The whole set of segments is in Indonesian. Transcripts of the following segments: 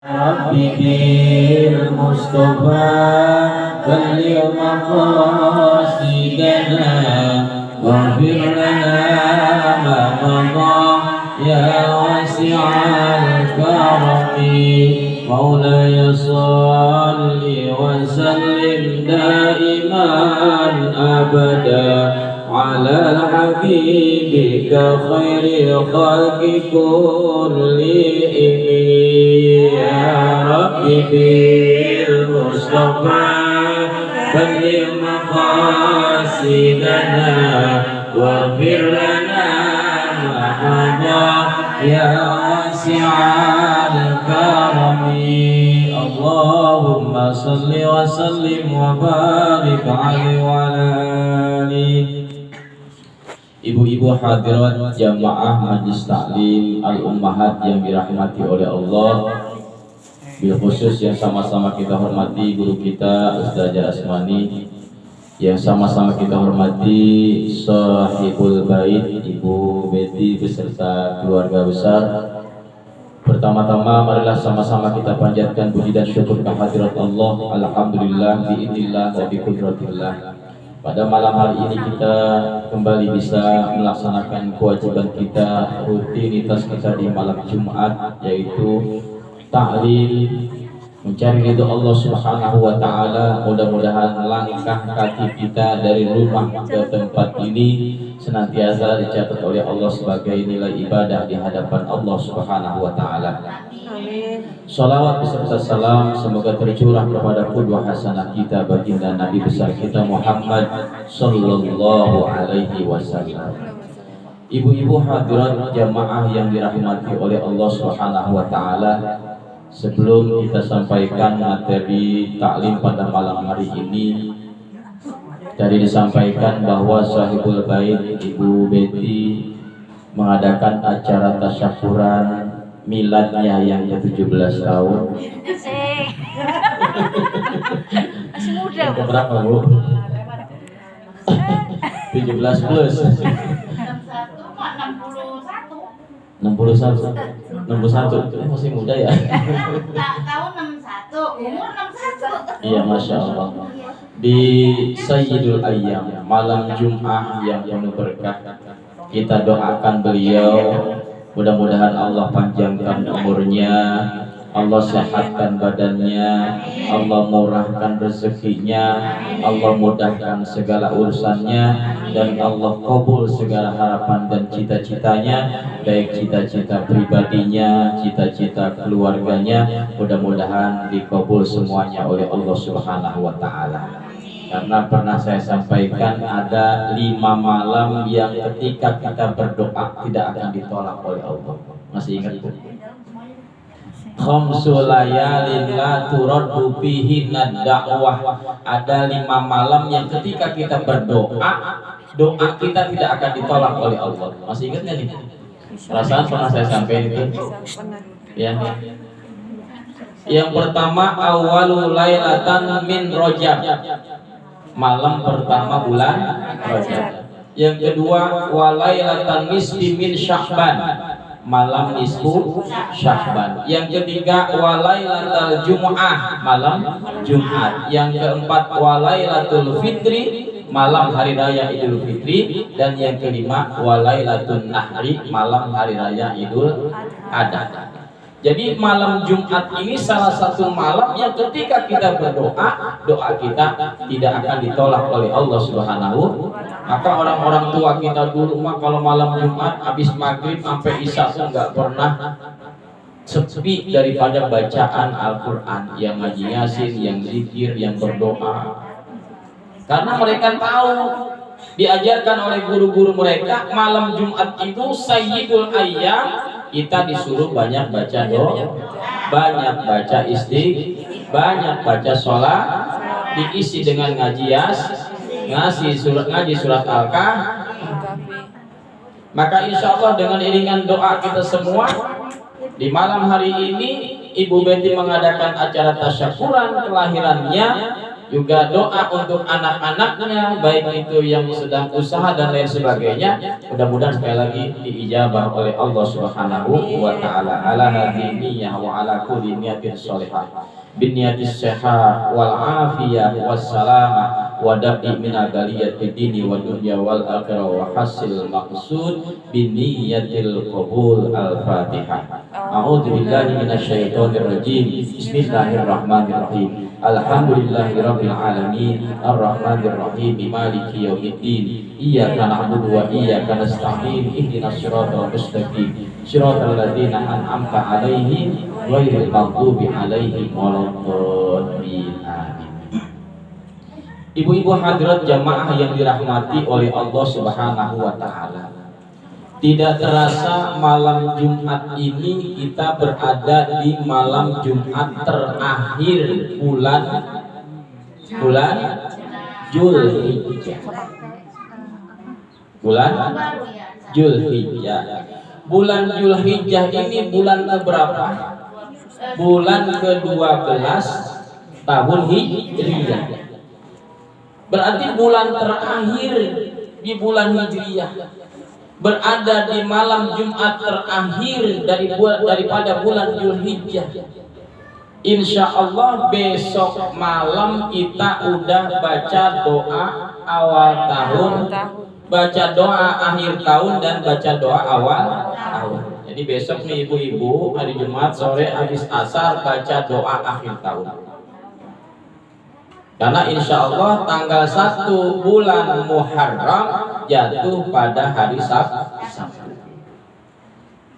ربي بالمصطفى بلغ مقاصدنا واغفر لنا ما مضى يا واسع الكرم مولاي صل وسلم دائما ابدا على حبيبك خير الخلق كلهم يا ربي بالمصطفى بلغ مقاصدنا واغفر لنا ما مضى يا واسع الكرم اللهم صل وسلم وبارك عليه وعلى آله. Ibu-ibu hadirat jamaah Majlis Taklim Al-Ummahat yang dirahmati oleh Allah, bil khusus yang sama-sama kita hormati guru kita Ustazah Asmani, yang sama-sama kita hormati Sahibul Bait Ibu Betty beserta keluarga besar. Pertama-tama marilah sama-sama kita panjatkan puji dan syukur kehadirat Allah. Alhamdulillah biidznillah wa biqudratillah. Pada malam hari ini kita kembali bisa melaksanakan kewajiban kita, rutinitas kita di malam Jumat, yaitu ta'lim, mencari ridho Allah Subhanahu wa taala. Mudah-mudahan langkah kaki kita dari rumah ke tempat ini senantiasa dicatat oleh Allah sebagai nilai ibadah di hadapan Allah Subhanahu wa taala. Salawat beserta salam semoga tercurah kepada qudwah hasanah kita baginda Nabi besar kita Muhammad sallallahu alaihi wasallam. Ibu-ibu hadirat jamaah yang dirahmati oleh Allah Subhanahu wa taala, sebelum kita sampaikan materi taklim pada malam hari ini, tadi disampaikan bahwa Sahibul Bait Ibu Betty mengadakan acara tasyakuran miladnya yang ke-17 tahun. Masih muda. Yang keberapa, Bu? 17 plus. 61 masih muda ya. Tahun 61, umur 61. Iya, Masya Allah. Di Sayyidul Ayyam, malam Jum'ah yang penuh berkah, kita doakan beliau, mudah-mudahan Allah panjangkan umurnya, Allah sehatkan badannya, Allah murahkan rezekinya, Allah mudahkan segala urusannya, dan Allah kabul segala harapan dan cita-citanya, baik cita-cita pribadinya, cita-cita keluarganya, mudah-mudahan dikabul semuanya oleh Allah Subhanahu wa taala. Karena pernah saya sampaikan ada 5 malam yang ketika kita berdoa tidak akan ditolak oleh Allah. Masih ingat Bu? Khamsul layalin la turaddu fihi ad-da'wah. Ada 5 malam yang ketika kita berdoa, doa kita tidak akan ditolak oleh Allah. Masih ingat nggak nih? Perasaan pernah saya sampaikan itu? Ya. Yang pertama, awalul lailatan min Rajab, malam pertama bulan Rajab. Yang kedua, walailatan nisfi min Sya'ban, malam nisfu Sya'ban. Yang ketiga, walailatul Jumu'ah, malam Jumat. Yang keempat, walailatul Fitri, malam hari raya Idul Fitri. Dan yang kelima, walailatul Nahri, malam hari raya Idul Adha. Jadi malam Jumat ini salah satu malam yang ketika kita berdoa, doa kita tidak akan ditolak oleh Allah Subhanahu. Maka orang-orang tua kita dulu mah kalau malam Jumat habis maghrib sampai isya pun nggak pernah sepi daripada bacaan Al-Quran, yang ngaji Yasin, yang zikir, yang berdoa. Karena mereka tahu, diajarkan oleh guru-guru mereka, malam Jumat itu Sayyidul Ayyam, kita disuruh banyak baca doa, banyak baca banyak baca sholat, diisi dengan ngaji ngaji surat Al-Kahfi. Maka insya Allah dengan iringan doa kita semua, di malam hari ini Ibu Betty mengadakan acara tasyakuran kelahirannya juga doa untuk anak-anaknya, baik itu yang sedang usaha dan lain sebagainya. Mudah-mudahan sekali lagi diijabah oleh Allah Subhanahu wa taala. Ala hadhihi niyyah wa ala kulli niyatin shalihah. Bin niyatis sihah wal afiyah was salamah wa dafi min agaliyati dini wa dunya wal akhirah wa hasil maqsud bin niyatil qabul. Al-Fatihah. A'udzu billahi minasyaitonir rajim. Bismillahirrahmanirrahim. Alhamdulillahirabbil alamin arrahmanir rahim maliki yaumiddin iyyaka na'budu wa iyyaka nasta'in ihdinas siratal mustaqim siratal ladzina an'amta 'alaihim ghairil maghdubi 'alaihim waladdallin. Amin. Ibu-ibu hadirat jamaah yang dirahmati oleh Allah Subhanahu wa taala. Tidak terasa malam Jumat ini kita berada di malam Jumat terakhir bulan Zulhijjah. Bulan Zulhijjah. Bulan Zulhijjah ini bulan keberapa? Bulan ke-12 tahun Hijriyah. Berarti bulan terakhir di bulan Hijriyah. Berada di malam Jumat terakhir daripada bulan Zulhijjah. Insya Allah besok malam kita udah baca doa awal tahun, baca doa akhir tahun, dan baca doa awal tahun. Jadi besok nih ibu-ibu hari Jumat sore habis asar baca doa akhir tahun. Karena insya Allah tanggal 1 bulan Muharram jatuh pada hari Sabtu.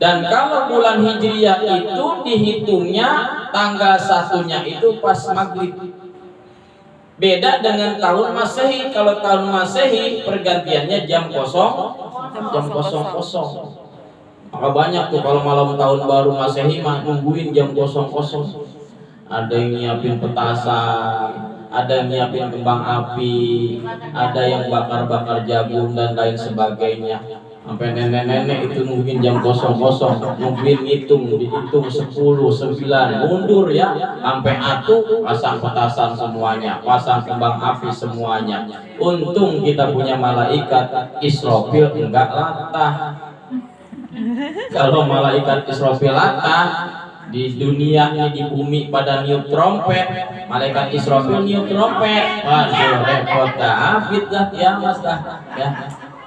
Dan kalau bulan Hijriyah itu dihitungnya tanggal 1-nya itu pas maghrib. Beda dengan tahun Masehi. Kalau tahun Masehi pergantiannya jam 00. Maka banyak tuh kalau malam tahun baru Masehi mah nungguin jam 00. Ada yang nyiapin petasan, ada yang nyiapin kembang api, ada yang bakar-bakar jagung dan lain sebagainya. Sampai nenek-nenek itu nungguin jam 00, nungguin dihitung 10, 9, mundur ya, sampai atuh pasang petasan semuanya, pasang kembang api semuanya. Untung kita punya malaikat Israfil enggak latah. Kalau malaikat Israfil latah, di dunia ini di bumi pada niup trompet, malaikat Israfil niup trompet, waduh repot David dah ya mas dah ya.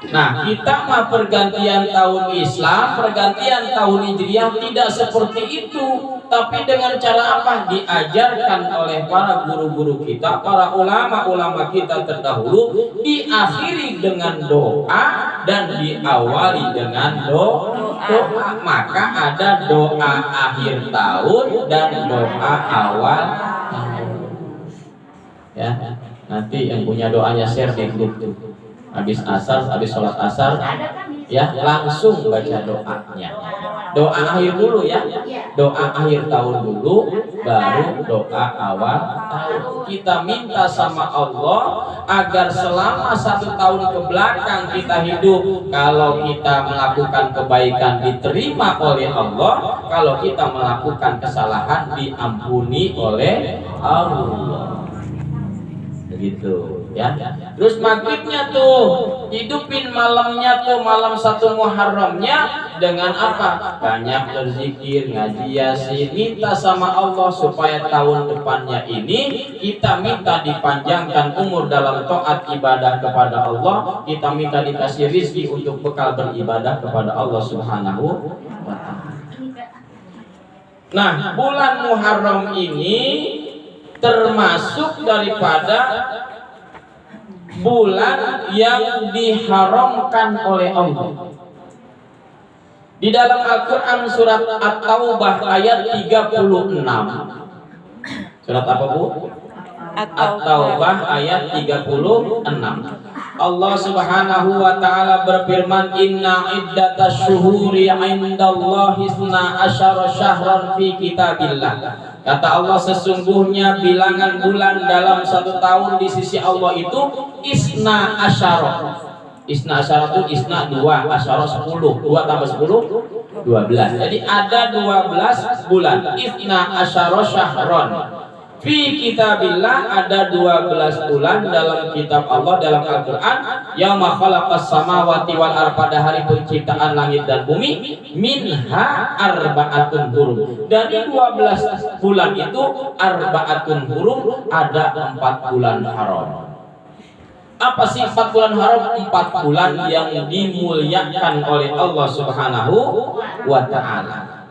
Nah kita mah pergantian tahun Islam, pergantian tahun Hijriah tidak seperti itu, tapi dengan cara apa? Diajarkan oleh para guru-guru kita, para ulama-ulama kita terdahulu, diakhiri dengan doa dan diawali dengan doa. Maka ada doa akhir tahun dan doa awal tahun. Ya, nanti yang punya doanya share di grup tuh. Habis asar, habis sholat asar, ya langsung baca doanya. Doa akhir dulu ya, doa akhir tahun dulu, baru doa awal tahun. Kita minta sama Allah agar selama 1 tahun ke belakang kita hidup, kalau kita melakukan kebaikan diterima oleh Allah, kalau kita melakukan kesalahan diampuni oleh Allah. Begitu ya. Terus maghribnya tuh hidupin malamnya tuh, malam 1 Muharramnya dengan apa? Banyak berzikir, ngaji Yasin, minta sama Allah supaya tahun depannya ini kita minta dipanjangkan umur dalam taat ibadah kepada Allah, kita minta dikasih rizki untuk bekal beribadah kepada Allah Subhanahu wa ta'ala. Nah, bulan Muharram ini termasuk daripada bulan yang diharamkan oleh Allah. Di dalam Al-Quran surat At-Taubah ayat 36. Surat apa Bu? At-Taubah ayat 36. Allah Subhanahu wa ta'ala berfirman, inna iddatas syuhuri indallahi 12 syahran fi kitabillah. Kata Allah, sesungguhnya bilangan bulan dalam 1 tahun di sisi Allah itu isna asyara. Isna asyara itu isna 2, asyara 10. 2 tambah 10 12. Jadi ada 12 bulan. Isna asyara syahron Fi kitabillah, ada 12 bulan dalam kitab Allah, dalam Al-Quran. Yauma khalaqas samawati wal ardh, pada hari penciptaan langit dan bumi. Minha arba'atun hurum, dari 12 bulan itu arba'atun hurum, ada 4 bulan haram. Apa sih 4 bulan haram? 4 bulan yang dimuliakan oleh Allah Subhanahu wa ta'ala.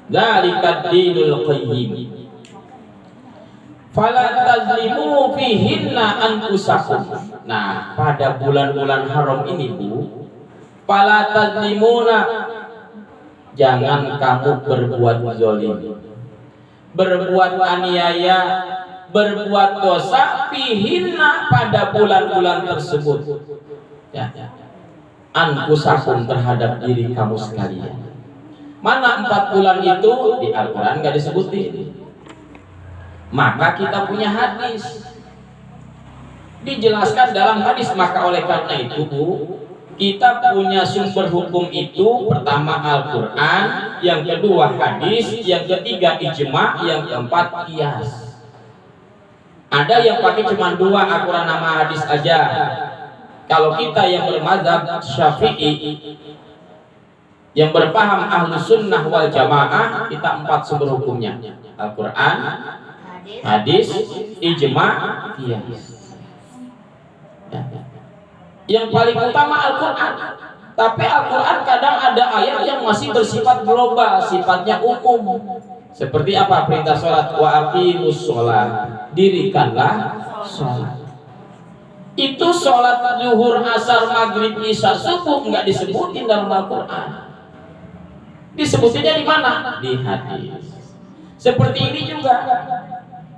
Dzalika dinul qayyim. Fala tazlimu fihinna anfusakum. Nah, pada bulan-bulan haram ini, Bu, fala tazlimuna, jangan kamu berbuat zalim, berbuat aniaya, berbuat dosa fihinna, pada bulan-bulan tersebut. Ya. Anfusakum, terhadap diri kamu sekalian. Mana 4 bulan itu? Di Al-Quran gak disebutin. Maka kita punya hadis, dijelaskan dalam hadis. Maka oleh karena itu, Bu, kita punya sumber hukum itu, pertama Al-Quran, yang kedua hadis, yang ketiga ijma, yang keempat qiyas. Ada yang pakai cuma 2, Al-Quran sama hadis aja. Kalau kita yang bermazhab Syafi'i, yang berpaham Ahlus Sunnah wal Jamaah, kita 4 sumber hukumnya: Al-Quran, hadis, ijma, qiyas. Yang paling utama Al-Quran. Tapi Al-Quran kadang ada ayat yang masih bersifat global, sifatnya umum. Seperti apa? Perintah sholat, wa aqimus sholat, dirikanlah sholat. Itu sholat zuhur, asar, maghrib, isya, subuh nggak disebutin dalam Al-Quran. Disebutinnya di mana? Di hadis. Seperti ini juga,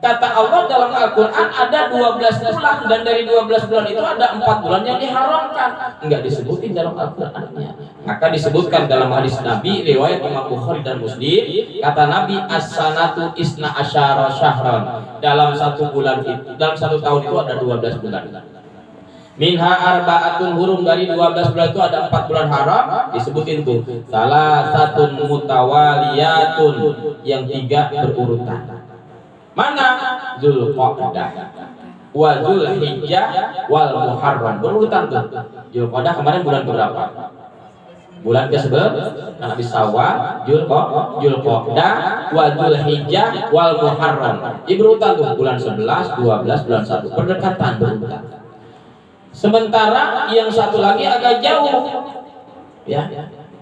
kata Allah dalam Al-Quran ada 12 bulan, dan dari 12 bulan itu ada 4 bulan yang diharamkan, enggak disebutin dalam Al-Qurannya. Maka disebutkan dalam hadis Nabi riwayat Imam Bukhari dan Muslim, kata Nabi, as-sanatu isna asyara syahran, dalam 1 bulan itu, dalam 1 tahun itu ada 12 bulan. Minha arba'atun hurum, dari 12 bulan itu ada 4 bulan haram, disebutin tuh. Salah satun mutawaliyatun, yang 3 berurutan. Mana? Zulqa'dah wa Zulhijjah wal Muharram, berurutan tuh. Zulqa'dah kemarin bulan berapa? Bulan ke-11, Nabi Syawal, Zulqa'dah wa Zulhijjah wal Muharram. Ini berurutan tuh, bulan 11, 12, bulan 1, berdekatan, berurutan. Sementara yang satu lagi agak jauh, ya.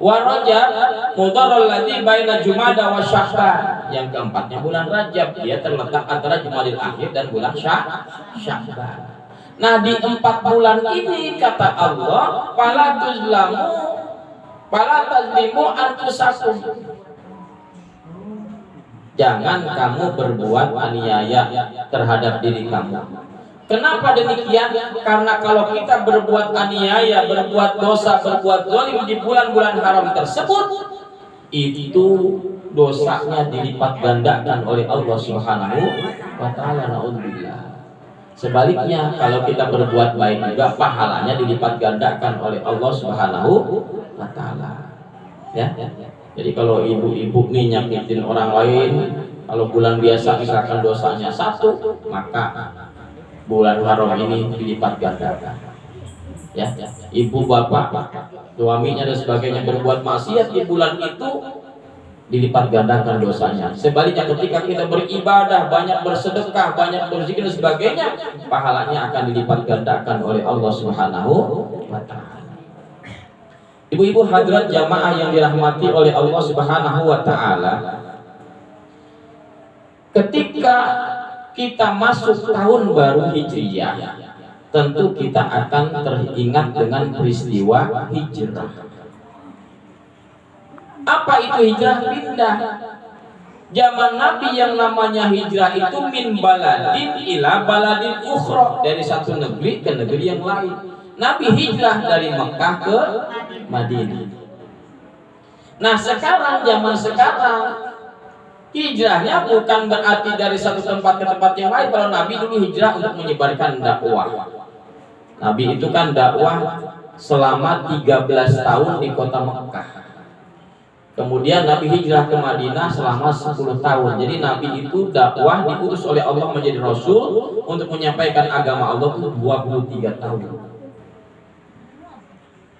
Wa Rajab mudharral ladzi baina Jumada wa Sya'ban, yang keempatnya bulan Rajab, dia terletak antara Jumadil Akhir dan bulan Sya'ban. Nah, di 4 bulan ini kata Allah, fala tazlimu anfusakum, jangan kamu berbuat aniaya terhadap diri kamu. Kenapa demikian? Karena kalau kita berbuat aniaya, berbuat dosa, berbuat zalim di bulan-bulan haram tersebut, itu dosanya dilipat gandakan oleh Allah Subhanahu wa ta'ala. Na'udzubillah. Sebaliknya, kalau kita berbuat baik juga, pahalanya dilipat gandakan oleh Allah Subhanahu wa ta'ala. Ya. Jadi kalau ibu-ibu nih nyakitin orang lain, kalau bulan biasa misalkan dosanya 1, maka bulan haram ini dilipat gandakan. Ya, ibu bapak, suaminya dan sebagainya berbuat maksiat di bulan itu, dilipat gandakan dosanya. Sebaliknya ketika kita beribadah, banyak bersedekah, banyak berzikir dan sebagainya, pahalanya akan dilipat gandakan oleh Allah Subhanahu wa ta'ala. Ibu-ibu hadirat jamaah yang dirahmati oleh Allah Subhanahu wa ta'ala, ketika kita masuk tahun baru Hijriyah, tentu kita akan teringat dengan peristiwa hijrah. Apa itu hijrah? Pindah. Zaman Nabi yang namanya hijrah itu min baladin ila baladin ukhra, dari satu negeri ke negeri yang lain. Nabi hijrah dari Mekah ke Madinah. Nah, sekarang, zaman sekarang, hijrahnya bukan berarti dari satu tempat ke tempat yang lain. Kalau Nabi dulu hijrah untuk menyebarkan dakwah. Nabi itu kan dakwah selama 13 tahun di kota Mekah. Kemudian Nabi hijrah ke Madinah selama 10 tahun. Jadi Nabi itu dakwah diutus oleh Allah menjadi Rasul untuk menyampaikan agama Allah itu 23 tahun.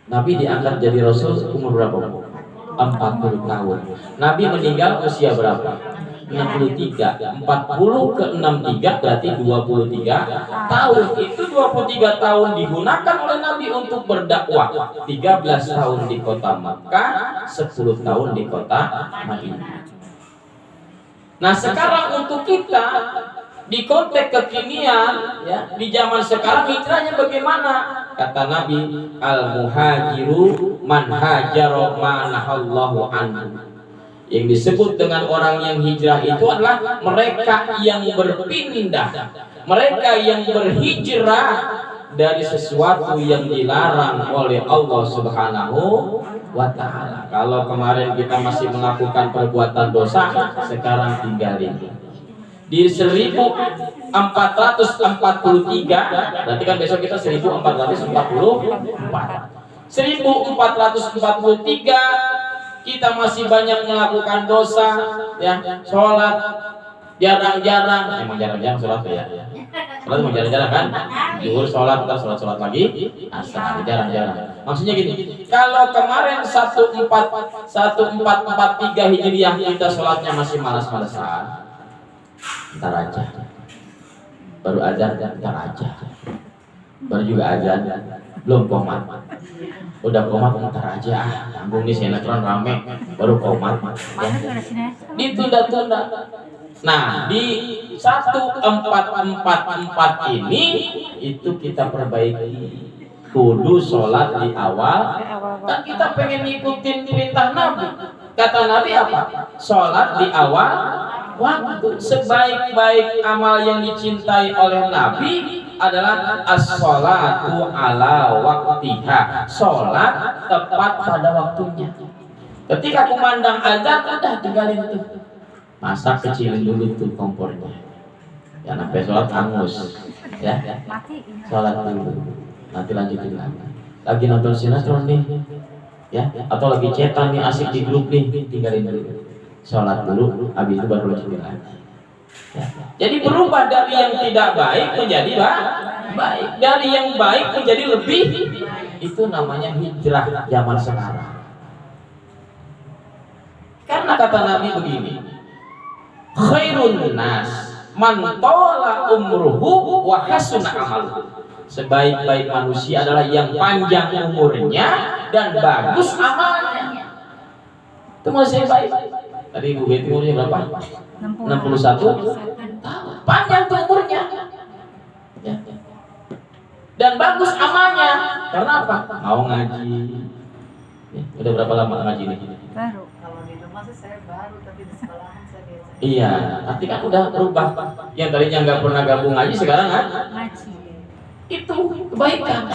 Nabi diangkat jadi Rasul umur berapa? 40 tahun. Nabi meninggal usia berapa? 63. 40 ke 63 berarti 23 tahun. Itu 23 tahun digunakan oleh Nabi untuk berdakwah. 13 tahun di kota Makkah, 10 tahun di kota Madinah. Nah, sekarang untuk kita di konteks kekinian, ya, di zaman sekarang hijrahnya bagaimana? Kata Nabi, al-muhajiru man hajara ma nahallahu anhu. Yang disebut dengan orang yang hijrah itu adalah mereka yang berpindah, mereka yang berhijrah dari sesuatu yang dilarang oleh Allah Subhanahu wa Ta'ala. Kalau kemarin kita masih melakukan perbuatan dosa, sekarang tinggalin. Di 1443, berarti kan besok kita 1444. 1443 kita masih banyak melakukan dosa, ya, sholat jarang-jarang, emang jarang-jarang sholat ya, sholat emang jarang-jarang kan, zuhur sholat, kita sholat lagi, asar jarang-jarang. Maksudnya gini, kalau kemarin 1443 Hijriah kita sholatnya masih malas-malasan, ntar aja, baru azan, ntar aja, baru juga azan, belum komat. Udah komat ntar aja, tanggung nih sinetron rame, baru komat. Ditunda-tunda. Nah, di 1444 ini itu kita perbaiki. Kudu sholat di awal. Kan kita pengen ngikutin perintah Nabi. Kata Nabi apa? Sholat di awal waktu. Sebaik-baik amal yang dicintai oleh Nabi adalah as-sholatu ala waktiha, sholat tepat pada waktunya. Ketika kumandang azan, udah tinggalin tuh, masak kecilin dulu tuh kompornya, ya sampai sholat hangus, ya, sholat dulu, nanti lanjutin lagi nonton sinetron nih, ya, atau lagi cetan nih asik di grup nih, tinggalin dulu, sholat dulu, habis itu baru lanjutin lagi. Ya. Jadi berubah dari yang tidak baik menjadi baik, dari yang baik menjadi lebih. Itu namanya hijrah zaman sekarang. Karena kata Nabi begini, khairun nas man tala umruhu wa hasuna amaluhu. Sebaik-baik manusia adalah yang panjang umurnya dan bagus amalnya. Itu manusia yang baik. Tadi Ibu Betty umurnya berapa? 61 tahun. Panjang tuh umurnya, ya. Dan bagus amalnya. Karena apa? Mau ngaji, ya. Udah berapa lama ngaji nih? Baru. Kalau di rumah sih saya baru, tapi di sekolahan saya biasa. Iya, nanti kan udah berubah. Yang tadinya nggak pernah gabung ngaji sekarang kan? Ngaji. Itu kebaikan.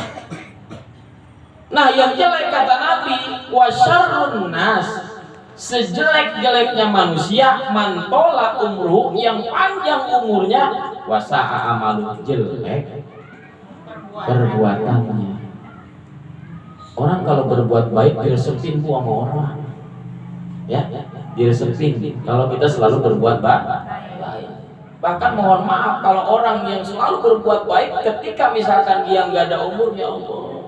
Nah, yang jelek kata Nabi, wasyarrun nas, sejelek-jeleknya manusia mantola umru, yang panjang umurnya, wasa'a amalu, jelek perbuatannya. Orang kalau berbuat baik diresepin sama orang, ya, diresepin. Kalau kita selalu berbuat baik, bahkan mohon maaf kalau orang yang selalu berbuat baik, ketika misalkan dia nggak ada umur, ya Allah,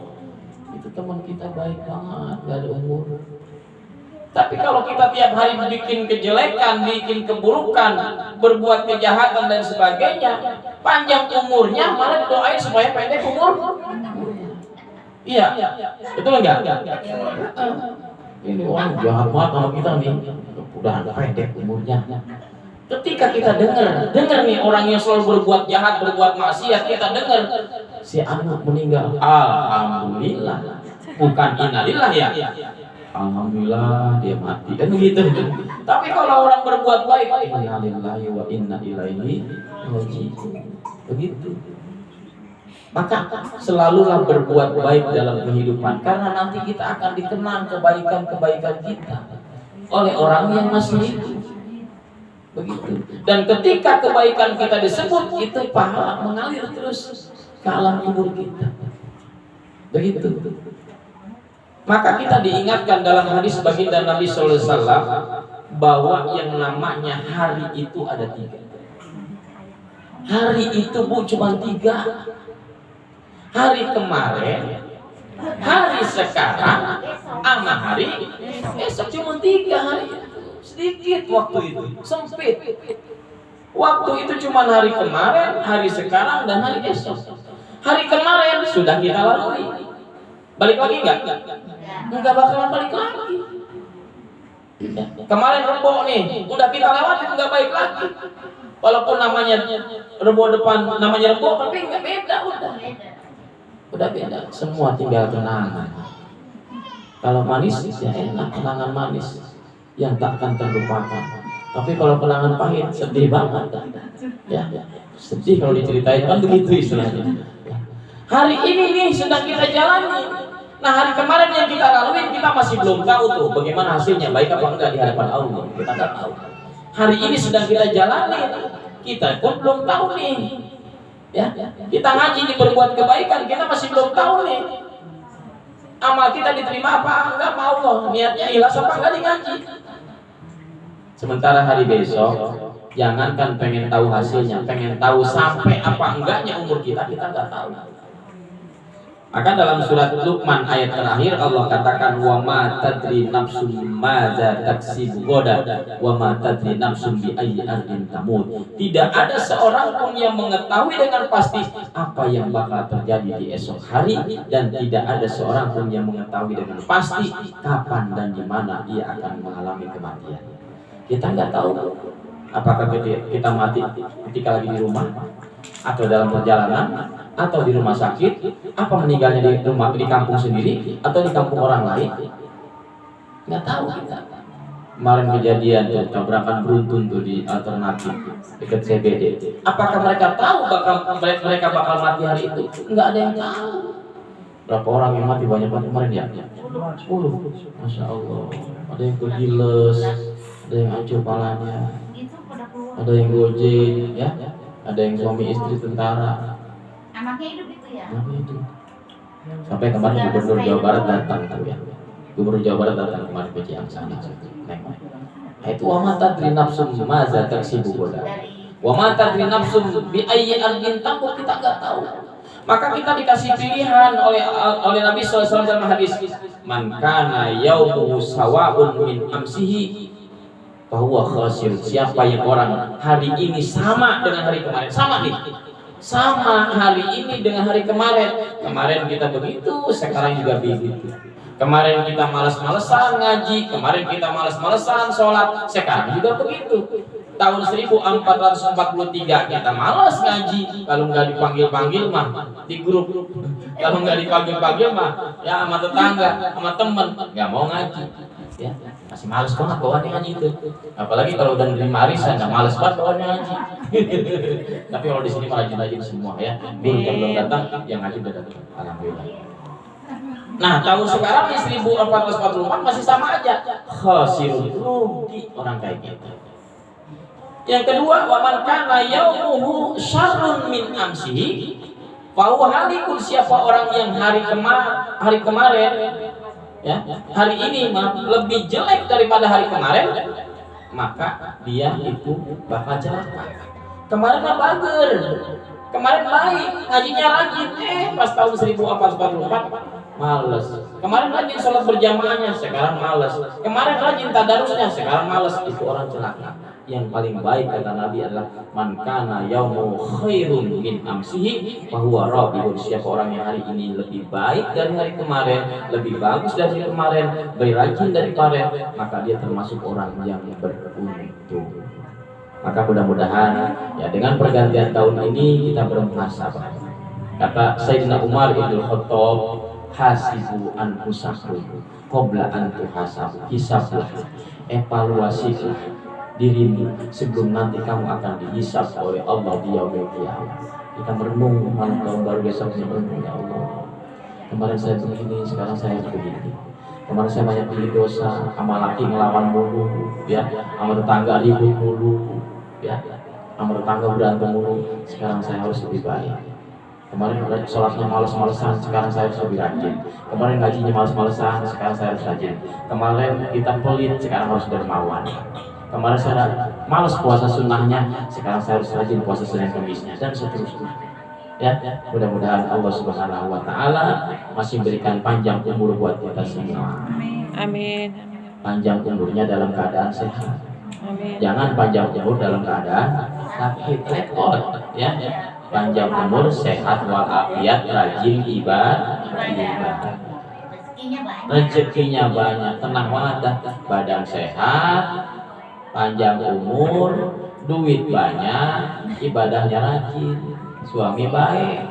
itu teman kita baik banget, nggak ada umur. Tapi kalau kita tiap hari bikin kejelekan, bikin keburukan, berbuat kejahatan dan sebagainya, panjang umurnya, malah doain supaya pendek umur. Iya, betul enggak? Ini orang jahat banget sama kita nih, udah pendek umurnya. Ketika kita dengar nih orang yang selalu berbuat jahat, berbuat maksiat, kita dengar si Anu meninggal, alhamdulillah, bukan innalillah ya. Alhamdulillah dia mati dan begitu. Tapi kalau orang berbuat baik, inna lillahi wa inna ilaihi raji'un. Begitu. Maka selalulah berbuat baik dalam kehidupan, karena nanti kita akan dikenang kebaikan-kebaikan kita oleh orang yang masih hidup. Begitu. Dan ketika kebaikan kita disebut, itu pahala mengalir terus ke alam kubur kita. Begitu. Maka kita diingatkan dalam hadis baginda Nabi sallallahu alaihi wasallam bahwa yang namanya hari itu ada 3. Hari itu Bu cuma 3. Hari kemarin, hari sekarang, sama hari esok, cuma 3 hari. Sedikit waktu itu, sempit. Waktu itu cuma hari kemarin, hari sekarang, dan hari esok. Hari kemarin sudah kita lalui. Balik lagi enggak? Enggak bakalan balik lagi. Ya. Kemarin Rebo nih, udah kita lewatin, enggak baik lagi. Walaupun namanya Rebo depan, namanya Rebo, tapi enggak beda, udah beda. Semua tinggal kenangan. Kalau manis ya enak, kenangan manis yang tak akan terlupakan. Tapi kalau kenangan pahit, sedih banget. Ya, sedih kalau diceritain, kan begitu istilahnya. Hari ini nih sedang kita jalani. Nah, hari kemarin yang kita lalui, kita masih belum tahu tuh bagaimana hasilnya, baik apa enggak di hadapan Allah. Kita enggak tahu. Hari ini sedang kita jalani, kita pun belum tahu nih. Ya, kita ngaji di berbuat kebaikan, kita masih belum tahu nih. Amal kita diterima apa enggak sama Allah, niatnya ikhlas apa enggak di ngaji. Sementara hari besok, jangankan pengen tahu hasilnya, pengen tahu sampai apa enggaknya umur kita enggak tahu. Maka dalam surat Luqman ayat terakhir Allah katakan wa ma tadri nafsum madza taksibu ghadan wa ma tadri nafsum bi ayyi ardin tamut. Tidak ada seorang pun yang mengetahui dengan pasti apa yang bakal terjadi di esok hari, dan tidak ada seorang pun yang mengetahui dengan pasti kapan dan di mana ia akan mengalami kematian. Kita nggak tahu apakah kita mati ketika lagi di rumah, atau dalam perjalanan, atau di rumah sakit, apa meninggalnya di rumah, di kampung sendiri, atau di kampung orang lain. Nggak tahu kita. Kemarin kejadian tuh tabrakan beruntun tuh di alternatif dekat CBD. Apakah mereka tahu mereka bakal mati hari itu? Nggak ada yang tahu. Berapa orang yang mati? Banyak banget kemarin ya? 10. Masya Allah. Ada yang kegiles, ada yang hancur palanya, ada yang gojek, ya, ada yang suami istri tentara. Anaknya hidup itu ya? Anaknya hidup. Sampai kemarin Gubernur Jawa Barat datang tuh ya. Gubernur Jawa Barat datang kemarin ke Ciangsana. Nah itu wa ma tadri nafsum madza taksibu ghadan. Wa ma tadri nafsum bi ayyi ardin tamut, kita enggak tahu. Maka kita dikasih pilihan oleh Nabi SAW dalam hadis, man kana yaumuhu sawa'un min amsihi fahuwa khasir. Siapa yang orang hari ini sama dengan hari kemarin, sama nih, sama hari ini dengan hari kemarin. Kemarin kita begitu, sekarang juga begitu. Kemarin kita malas-malesan ngaji, kemarin kita malas-malesan sholat, sekarang juga begitu. Tahun 1443 kita malas ngaji, kalau nggak dipanggil-panggil mah di grup, kalau nggak dipanggil-panggil mah ya sama tetangga, sama temen, nggak mau ngaji. Ya, masih males banget bawaannya ngaji itu. Apalagi kalau udah nerima arisan, nggak males banget bawaannya ngaji. Tapi kalau di sini rajin-rajin semua ya. Belum yang belum datang, yang ngaji udah datang. Alhamdulillah. Nah, tahun sekarang di 1444 masih sama aja. Khasirun, rugi orang kayak gitu. Yang kedua, wa man kana yaumuhu syarrun min amsihi fa huwa halikun. Siapa orang yang hari kemarin ya, hari ini lebih jelek daripada hari kemarin, maka dia itu bakal celaka. Kemarin mah bager, kemarin baik, ngajinya rajin, pas tahun 1444 males. Kemarin rajin sholat berjamaahnya, sekarang males. Kemarin rajin tadarusnya, sekarang males. Itu orang celaka. Yang paling baik kata Nabi adalah man kana yaumu khairun min amsihi fa huwa rabihun. Siapa orang yang hari ini lebih baik dari hari kemarin, lebih bagus dari hari kemarin, lebih rajin dari kemarin, maka dia termasuk orang yang beruntung. Maka mudah-mudahan ya dengan pergantian tahun ini kita bermuhasabah. Kata Sayyidina Umar ibn Khattab, hasibu anfusakum qabla an tuhasabu. Hisablah, evaluasilah dirimu sebelum nanti kamu akan dihisab oleh Allah di yaumil qiyamah. Kita merenung malam tahun baru besoknya, merenung, ya Allah, kemarin saya begini, sekarang saya begini. Kemarin saya banyak pilih dosa, sama laki ngelawan mulu, ya, sama tetangga ribut mulu, ya, sama tetangga berantem mulu. Sekarang saya harus lebih baik. Kemarin sholatnya males-malesan, sekarang saya harus lebih rajin. Kemarin ngajinya males-malesan, sekarang saya harus rajin. Kemarin kita pelit, sekarang harus dermawan. Kemarin saya males puasa sunnahnya, sekarang saya harus rajin puasa Senin Kemisnya, dan seterusnya. Ya, mudah-mudahan Allah Subhanahu wa Ta'ala masih berikan panjang umur buat kita semua. Amin. Panjang umurnya dalam keadaan sehat. Amin. Jangan panjang umur dalam keadaan sakit, repot, ya. Panjang umur, sehat walafiat, rajin ibadah. Rezekinya banyak, tenang banget dah. Badan sehat, panjang umur, duit banyak, ibadahnya rajin, suami baik,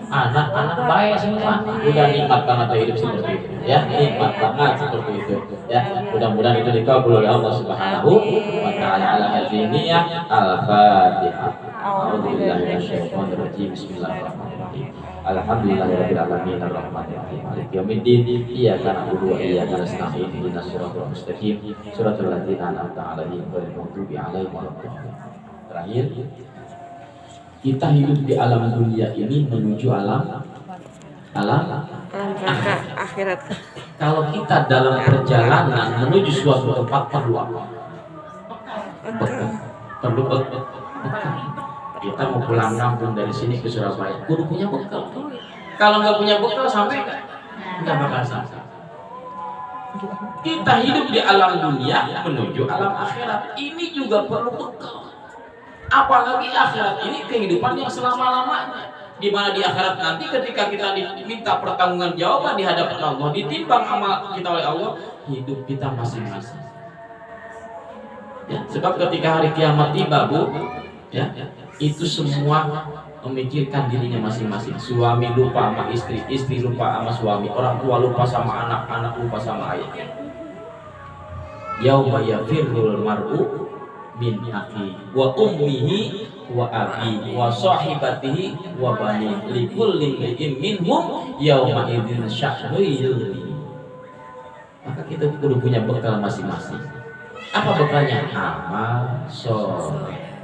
anak-anak baik semua. Udah nikmat banget hidup seperti itu, ya, nikmat banget seperti itu, ya. Mudah-mudahan itu dikabul oleh Allah Subhanahu wa Ta'ala. Ala hadziniyah al-Fatihah. A'udzubillahi minasyaitonir rajim. Bismillahirrahmanirrahim. Alhamdulillahirabbil alamin arrahmanir rahim maliki yaumiddin. Iyyaka na'budu wa iyyaka nasta'in. Ihdinas siratal mustaqim. Siratal ladzina an'amta 'alaihim ghairil maghdubi alaihim waladdallin. Terakhir, kita hidup di alam dunia ini menuju alam Akhirat. Kalau kita dalam perjalanan menuju suatu tempat perlu apa? Bekal. Perlu bekal. Kita mau pulang kampung dari sini ke Surabaya, kudu punya bekal. Kalau nggak punya bekal sampai nggak bakal sampai. Kita hidup di alam dunia menuju alam akhirat, ini juga perlu bekal. Apalagi akhirat ini kehidupan yang selama-lamanya, di mana di akhirat nanti ketika kita diminta pertanggungjawaban jawaban di hadapan Allah, ditimbang amal kita oleh Allah, hidup kita masing-masing. Ya, sebab ketika hari kiamat tiba, Bu, ya, itu semua memikirkan dirinya masing-masing. Suami lupa sama istri, istri lupa sama suami, orang tua lupa sama anak, anak lupa sama ayah. Yauma yafirrul mar'u min akhi wa ummihi wa abi wa sahibatihi wa bani likulli imrin minhum yauma idzin sya'nu yughni. Maka kita perlu punya bekal masing-masing. Apa bekalnya? Amal soleh,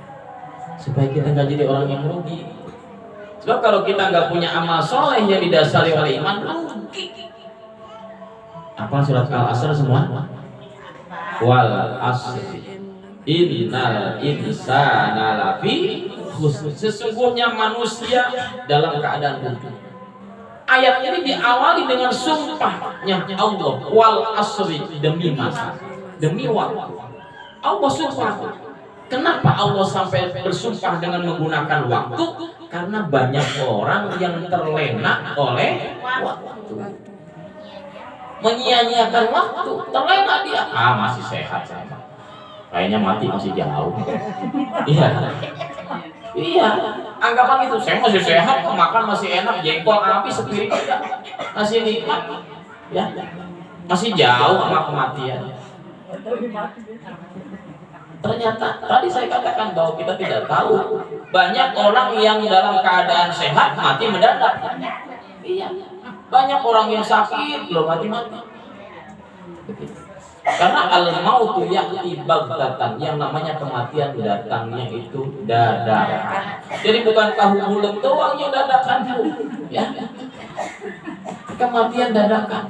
supaya kita nggak jadi orang yang rugi. Sebab kalau kita nggak punya amal soleh yang didasari oleh iman, rugi. Apa surat Al-Asr semua? Wal asri innal insana lafi khusr. Sesungguhnya manusia dalam keadaan rugi. Ayat ini diawali dengan sumpahnya Allah, wal asri, demi masa, demi waktu. Allah sumpah. Kenapa Allah sampai bersumpah dengan menggunakan waktu? Karena banyak orang yang terlena oleh waktu, menyia-nyiakan waktu, terlena dia. Masih sehat saya, kayaknya mati masih jauh. Iya, anggapan itu, saya masih sehat, makan masih enak, jengkol habis sepiring masih nikmat, ya, masih jauh sama kematian. Ternyata tadi saya katakan bahwa kita tidak tahu, banyak orang yang dalam keadaan sehat mati mendadak. Iya, banyak orang yang sakit belum mati. Karena al-mautu ya'ti baghtatan, yang namanya kematian datangnya itu dadakan. Jadi bukan tahu bulat doang yang dadakan, ya. Kematian dadakan.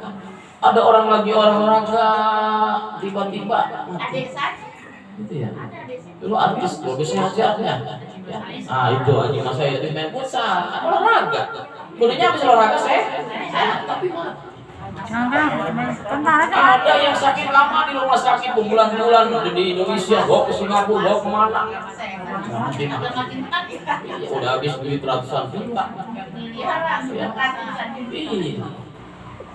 Ada orang lagi olahraga tiba-tiba mati. Itu ya. Dulu artis sehat-sehatnya. Ya. Itu aja masa itu main futsal, olahraga. Bolehnya habis olahraga sehat, tapi mati. Ada yang sakit lama di rumah sakit berbulan-bulan di Indonesia, bawa ke Singapura, bawa kemana? Udah habis duit ratusan juta.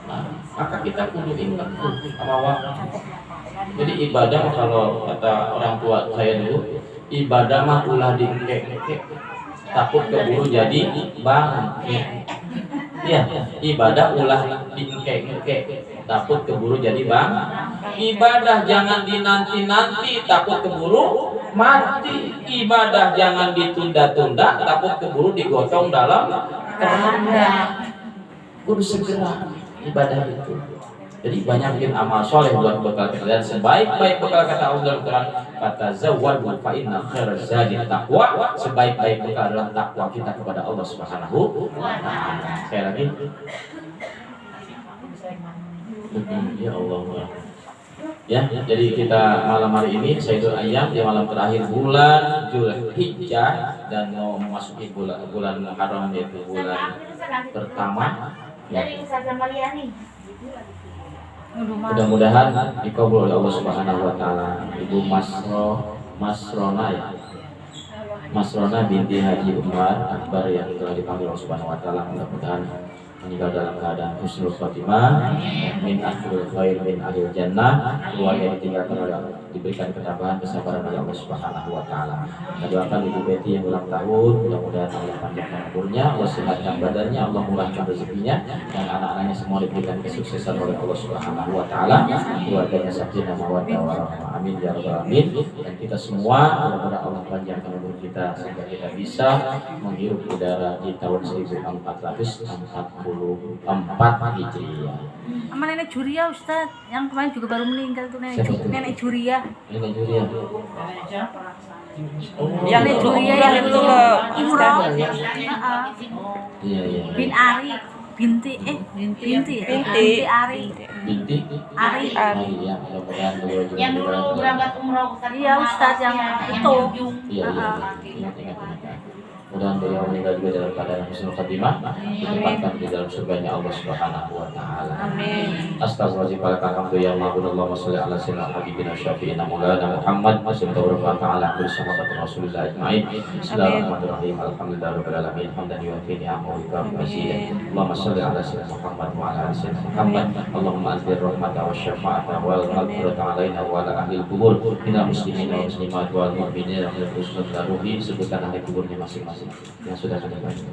Nah, maka kita kudu ingat sama waktu. Jadi ibadah kalau kata orang tua saya dulu, ibadah mah ulah diengke-engke, takut keburu jadi bangke. Ya, ibadah ulah diengke-engke, takut keburu jadi bang. Ibadah jangan dinanti-nanti, takut keburu mati. Ibadah jangan ditunda-tunda, takut keburu digotong dalam keranda. Kudu segera ibadah itu. Jadi banyakin amal soleh buat bekal kalian. Sebaik-baik bekal kata Allah dalam Quran, kata zawadu fa inna khairaz zadi taqwa. Sebaik-baik bekal adalah takwa kita kepada Allah Subhanahu wa taala. Sekali lagi. Ya Allah. Ya, jadi kita malam hari ini Sayyidul Ayyam di malam terakhir bulan Zulhijjah dan mau memasuki bulan Muharram, yaitu bulan pertama. Ya. Mudah-mudahan dikabul oleh Allah Subhanahu wa taala. Ibu Masrona ya. Masrona binti Haji Umar Akbar yang telah dipanggil Allah Subhanahu wa taala, mudah-mudahan meninggal dalam keadaan husnul khotimah, min akhirul khair min ahlil jannah, keluarga yang ditinggalkan oleh Allah diberikan ketabahan, kesabaran oleh Allah Subhanahu wa taala. Kita doakan Ibu Betty yang ulang tahun, mudah-mudahan Allah panjangkan umurnya, Allah sehatkan badannya, Allah murahkan rezekinya, dan anak-anaknya semua diberikan kesuksesan oleh Allah Subhanahu wa taala, keluarganya sakinah mawaddah warahmah. Amin ya rabbal alamin. Dan kita semua mudah-mudahan Allah panjangkan umur kita sehingga kita bisa menghirup udara di tahun 1444 Hijriah. Sama nenek Juria Ustaz, yang kemarin juga baru meninggal tuh nenek Juria. Nenek Juria. Yang Nenek Juria yang itu itu ke umroh. Iya. Bin Ari, binti ya? Binti Ari. Binti Ari. ya, mudah-mudahan beliau juga Yang dulu berangkat umroh Ustaz. Iya Ustaz yang itu. Iya. Ingat. Mudah-mudahan beliau meninggal juga dalam keadaan husnul khotimah, ditempatkan di dalam surganya Allah Subhanahu wa taala. Amin. Astagfirullahaladzim, alhamdulillah, wa salli ala sayyidina habibina syafi'ina maulana Muhammad wa sallallahu ta'ala alaihi sahabat Rasulullah ajma'in. Bismillahirrahmanirrahim. Alhamdulillahirabbil alamin. Hamdan yuwaffi ni'amahu wa yukafi mazidah. Allahumma shalli ala sayyidina Muhammad wa ala ali sayyidina Muhammad. Allahumma anzil rahmata wa syafa'ata wal maghfirata alaina wa ala ahli al-qubur minal muslimin wa muslimat wal mu'minin wa khususat ruhi. Sebutkan ahli kuburnya masing-masing yang sudah ada banyak.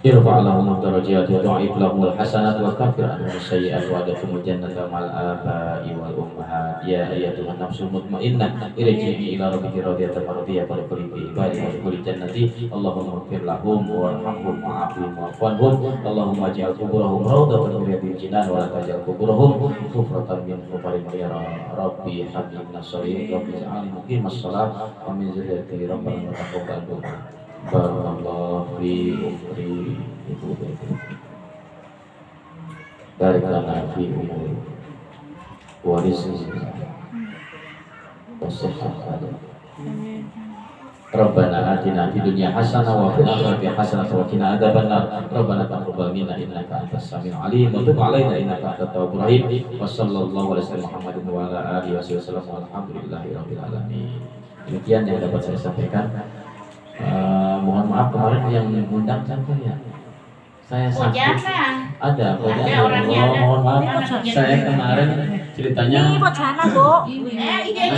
Irfa' lahum darajat wa dha'if lahum al-hasanat wa kaffir anhum as-sayyi'at wa adkhilhum jannata ma'al aba'i wal ummahat. Ya ayyatuhan nafsul mutmainnah irji'i ila rabbiki radiyatan mardiyah fadkhuli fi ibadi wadkhuli jannati. Allahumma ighfir lahum warhamhum wa'afihim wa'fu anhum. Allahumma ij'al quburahum rawdatan min riyadil jinan wa la taj'al quburahum hufratan min hufarin ya rabbi habibna sholih rabbi ij'alni muqimas shalah wa min dzurriyyati rabbana wa taqabbal du'a. Barakallahu fi umri Ibu Betty. Barik lana fi umri wa rizqi wa sihhati. Rabbana atina fid dunya hasanah wa fil akhirati hasanah wa qina adzabannar. Rabbana taqabbal minna innaka antas samiul alim wa tub 'alaina innaka antat tawwabur rahim. Wa sallallahu alaihi wasallam Muhammadin wa ala alihi wasallam. Alhamdulillahirabbil alamin. Demikian yang dapat saya sampaikan. Mohon maaf kemarin yang mengundang siapa ya? Saya sakit. Ada orangnya ada. Mohon maaf, saya kemarin ceritanya. Ini buat sana, Bu.